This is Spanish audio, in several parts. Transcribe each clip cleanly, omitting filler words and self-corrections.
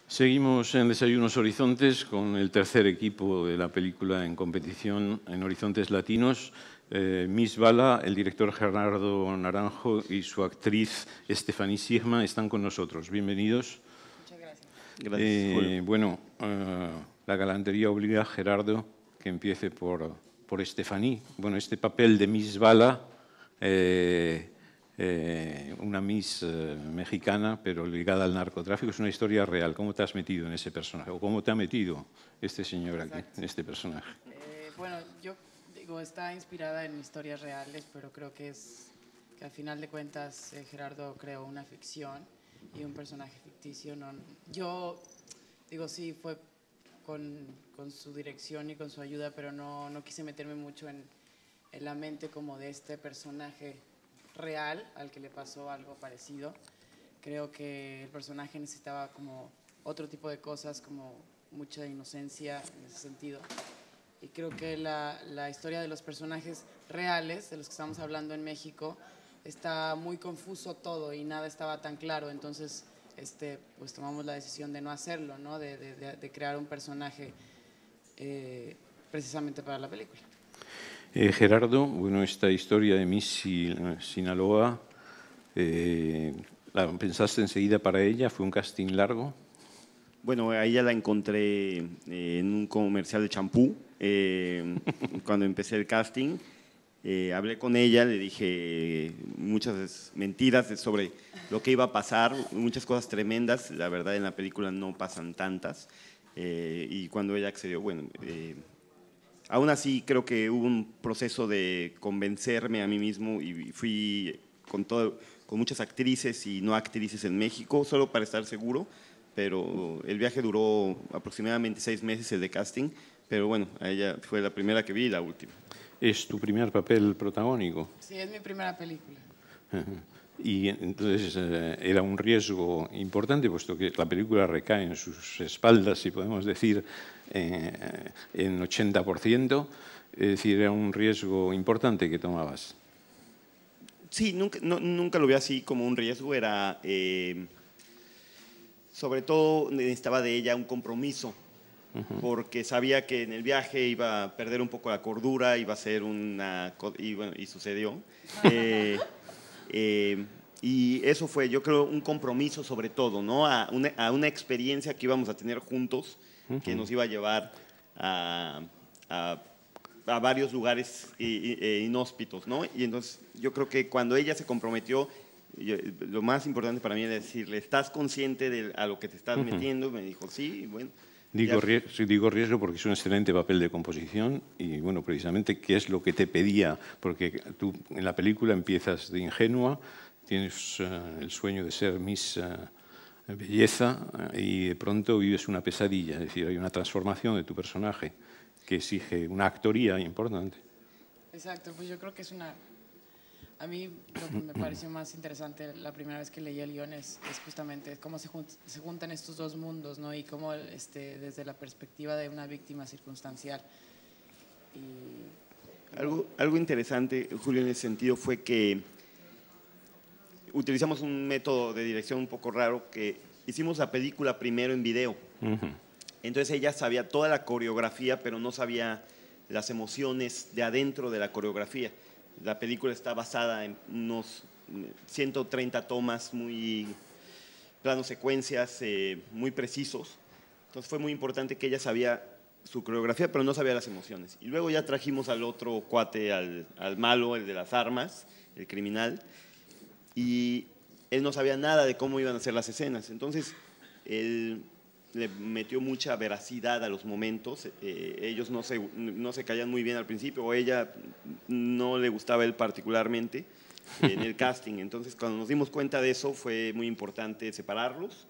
Seguimos en Desayunos Horizontes con el tercer equipo de la película en competición en Horizontes Latinos. Miss Bala, el director Gerardo Naranjo y su actriz Estefanía Sirma están con nosotros. Bienvenidos. Muchas gracias. Gracias, Julio. Bueno, la galantería obliga a Gerardo que empiece por Estefanía. Bueno, este papel de Miss Bala, una Miss mexicana, pero ligada al narcotráfico, es una historia real. ¿Cómo te has metido en ese personaje? ¿O cómo te ha metido este señor aquí, en este personaje? Bueno, yo digo, está inspirada en historias reales, pero creo que al final de cuentas Gerardo creó una ficción y un personaje ficticio. No, yo digo, sí, fue con su dirección y con su ayuda, pero no quise meterme mucho en la mente como de este personaje real al que le pasó algo parecido. Creo que el personaje necesitaba como otro tipo de cosas, como mucha inocencia en ese sentido. Y creo que la historia de los personajes reales, de los que estamos hablando en México, está muy confuso todo y nada estaba tan claro. Entonces, pues tomamos la decisión de no hacerlo, ¿no? De crear un personaje precisamente para la película. Gerardo, bueno, esta historia de Miss Sinaloa, ¿la pensaste enseguida para ella? ¿Fue un casting largo? Bueno, a ella la encontré en un comercial de champú cuando empecé el casting. Hablé con ella, le dije muchas mentiras sobre lo que iba a pasar, muchas cosas tremendas. La verdad, en la película no pasan tantas. Y cuando ella accedió, bueno, aún así creo que hubo un proceso de convencerme a mí mismo y fui con muchas actrices y no actrices en México, solo para estar seguro. Pero el viaje duró aproximadamente 6 meses, el de casting, pero bueno, a ella fue la primera que vi y la última. ¿Es tu primer papel protagónico? Sí, es mi primera película. Y entonces era un riesgo importante, puesto que la película recae en sus espaldas, si podemos decir, en 80%, es decir, era un riesgo importante que tomabas. Sí, nunca lo vi así como un riesgo, era… sobre todo necesitaba de ella un compromiso, porque sabía que en el viaje iba a perder un poco la cordura, iba a ser y bueno, y sucedió. Y eso fue, yo creo, un compromiso sobre todo, ¿no? A una experiencia que íbamos a tener juntos, que nos iba a llevar a varios lugares inhóspitos, ¿no? Y entonces yo creo que cuando ella se comprometió, lo más importante para mí era decirle, ¿estás consciente a lo que te estás metiendo? Me dijo, sí, bueno. Digo riesgo porque es un excelente papel de composición y, bueno, precisamente, ¿qué es lo que te pedía? Porque tú en la película empiezas de ingenua, tienes el sueño de ser Miss Belleza y de pronto vives una pesadilla, es decir, hay una transformación de tu personaje que exige una actoría importante. Exacto, pues yo creo que a mí lo que me pareció más interesante la primera vez que leí el guión es justamente cómo se juntan estos dos mundos, ¿no? Y cómo desde la perspectiva de una víctima circunstancial. Algo interesante, Julio, en ese sentido fue que utilizamos un método de dirección un poco raro, que hicimos la película primero en video. Entonces ella sabía toda la coreografía, pero no sabía las emociones de adentro de la coreografía. La película está basada en unos 130 tomas, planos secuencias muy precisos. Entonces fue muy importante que ella sabía su coreografía, pero no sabía las emociones. Y luego ya trajimos al otro cuate, al malo, el de las armas, el criminal, y él no sabía nada de cómo iban a ser las escenas. Entonces él le metió mucha veracidad a los momentos. Ellos no se caían muy bien al principio, o ella no le gustaba a él particularmente en el casting. Entonces, cuando nos dimos cuenta de eso, fue muy importante separarlos.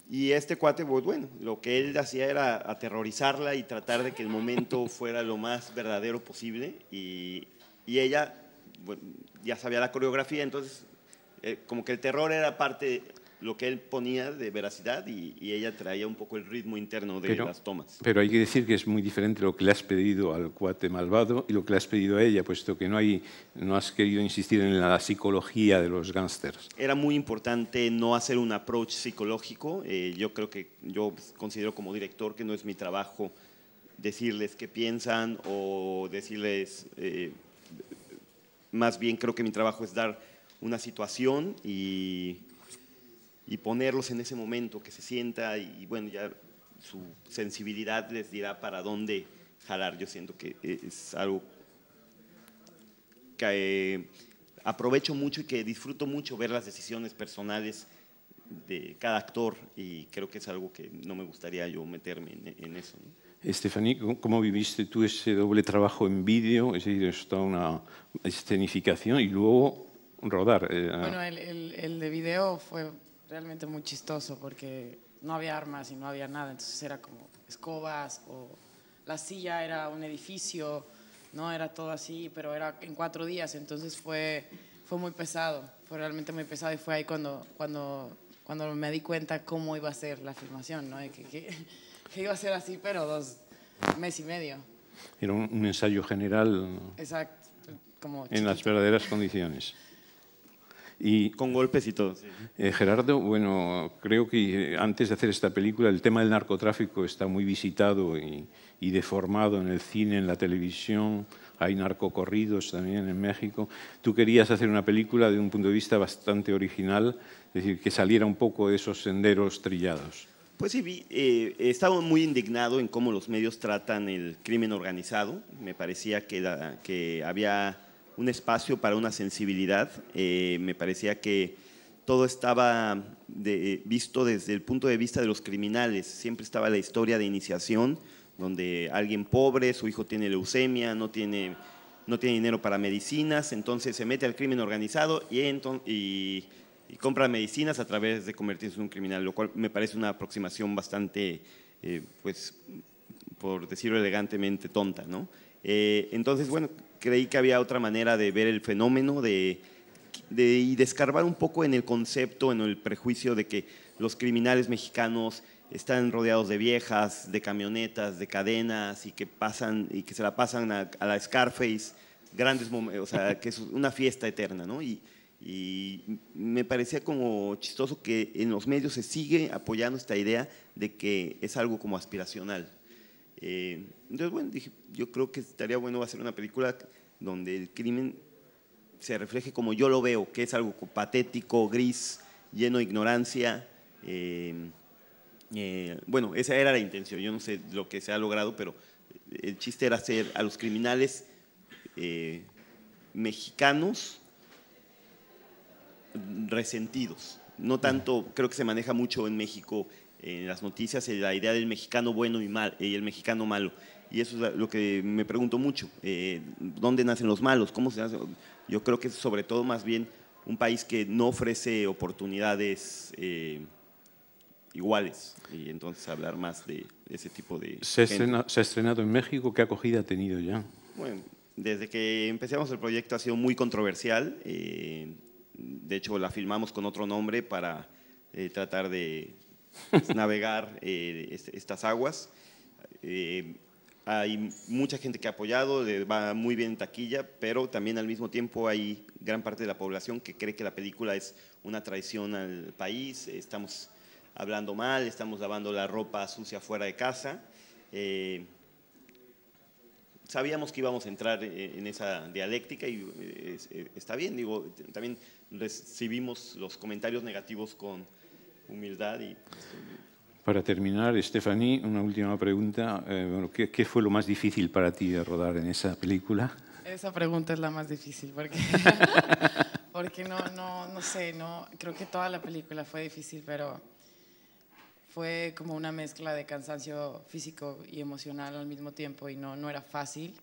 Y este cuate, pues bueno, lo que él hacía era aterrorizarla y tratar de que el momento fuera lo más verdadero posible. Y ella, bueno, ya sabía la coreografía, entonces como que el terror era parte lo que él ponía de veracidad y ella traía un poco el ritmo interno de las tomas. Pero hay que decir que es muy diferente lo que le has pedido al cuate malvado y lo que le has pedido a ella, puesto que no has querido insistir en la psicología de los gángsters. Era muy importante no hacer un approach psicológico. Yo considero como director que no es mi trabajo decirles qué piensan o decirles, más bien creo que mi trabajo es dar una situación y ponerlos en ese momento, que se sienta y bueno, ya su sensibilidad les dirá para dónde jalar. Yo siento que es algo que aprovecho mucho y que disfruto mucho ver las decisiones personales de cada actor y creo que es algo que no me gustaría yo meterme en eso, ¿no? Estefanía, ¿cómo viviste tú ese doble trabajo en vídeo? Es decir, es toda una escenificación y luego rodar. Bueno, el de video fue realmente muy chistoso porque no había armas y no había nada, entonces era como escobas o la silla era un edificio, no era todo así, pero era en 4 días, entonces fue muy pesado, fue realmente muy pesado y fue ahí cuando me di cuenta cómo iba a ser la filmación, ¿no? Que iba a ser así, pero 2 meses y medio. Era un ensayo general. Exacto, como en las verdaderas condiciones. Y, con golpes y todo. Sí. Gerardo, bueno, creo que antes de hacer esta película el tema del narcotráfico está muy visitado y deformado en el cine, en la televisión. Hay narcocorridos también en México. Tú querías hacer una película de un punto de vista bastante original, es decir, que saliera un poco de esos senderos trillados. Pues sí, he estado muy indignado en cómo los medios tratan el crimen organizado. Me parecía que había un espacio para una sensibilidad. Me parecía que todo estaba visto desde el punto de vista de los criminales. Siempre estaba la historia de iniciación, donde alguien pobre, su hijo tiene leucemia, no tiene dinero para medicinas, entonces se mete al crimen organizado y compra medicinas a través de convertirse en un criminal, lo cual me parece una aproximación bastante, pues, por decirlo elegantemente, tonta, ¿no? Entonces, bueno, creí que había otra manera de ver el fenómeno y de escarbar un poco en el concepto, en el prejuicio de que los criminales mexicanos están rodeados de viejas, de camionetas, de cadenas y que se la pasan a la Scarface, grandes momentos, o sea, que es una fiesta eterna, ¿no? Y me parecía como chistoso que en los medios se sigue apoyando esta idea de que es algo como aspiracional. Entonces, bueno, dije, yo creo que estaría bueno hacer una película donde el crimen se refleje como yo lo veo, que es algo patético, gris, lleno de ignorancia. Bueno, esa era la intención, yo no sé lo que se ha logrado, pero el chiste era hacer a los criminales mexicanos resentidos. No tanto, creo que se maneja mucho en México en las noticias la idea del mexicano bueno y el mexicano malo. Y eso es lo que me pregunto mucho. ¿Dónde nacen los malos? ¿Cómo se hace? Yo creo que es sobre todo más bien un país que no ofrece oportunidades iguales. Y entonces hablar más de ese tipo de... ¿Se ha estrenado en México? ¿Qué acogida ha tenido ya? Bueno, desde que empezamos el proyecto ha sido muy controversial. De hecho, la filmamos con otro nombre para tratar de navegar estas aguas. Hay mucha gente que ha apoyado, va muy bien en taquilla, pero también al mismo tiempo hay gran parte de la población que cree que la película es una traición al país. Estamos hablando mal, estamos lavando la ropa sucia fuera de casa. Sabíamos que íbamos a entrar en esa dialéctica y está bien, digo, también recibimos los comentarios negativos con humildad. Para terminar, Estefanía, una última pregunta. Bueno, ¿qué fue lo más difícil para ti de rodar en esa película? Esa pregunta es la más difícil porque, porque no sé, creo que toda la película fue difícil, pero fue como una mezcla de cansancio físico y emocional al mismo tiempo y no era fácil,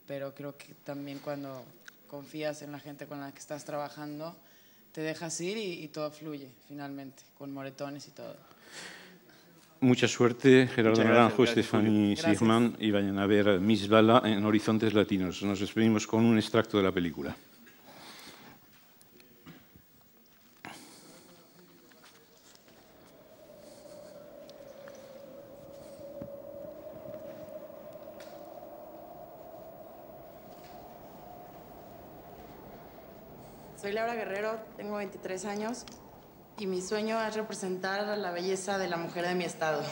pero creo que también cuando confías en la gente con la que estás trabajando, te dejas ir y todo fluye finalmente, con moretones y todo. Mucha suerte, Gerardo Naranjo, Estefanía Sigman, y vayan a ver Miss Bala en Horizontes Latinos. Nos despedimos con un extracto de la película. Soy Laura Guerrero, tengo 23 años y mi sueño es representar la belleza de la mujer de mi estado.